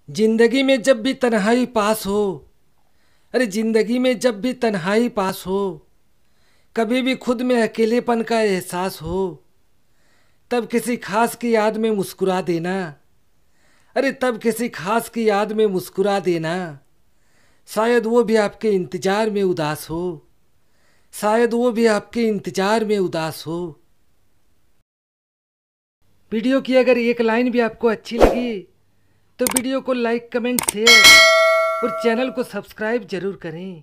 जिंदगी में जब भी तन्हाई पास हो, अरे जिंदगी में जब भी तन्हाई पास हो, कभी भी खुद में अकेलेपन का एहसास हो, तब किसी खास की याद में मुस्कुरा देना। अरे तब किसी खास की याद में मुस्कुरा देना। शायद वो भी आपके इंतजार में उदास हो, शायद वो भी आपके इंतजार में उदास हो। वीडियो की अगर एक लाइन भी आपको अच्छी लगी तो वीडियो को लाइक, कमेंट, शेयर और चैनल को सब्सक्राइब जरूर करें।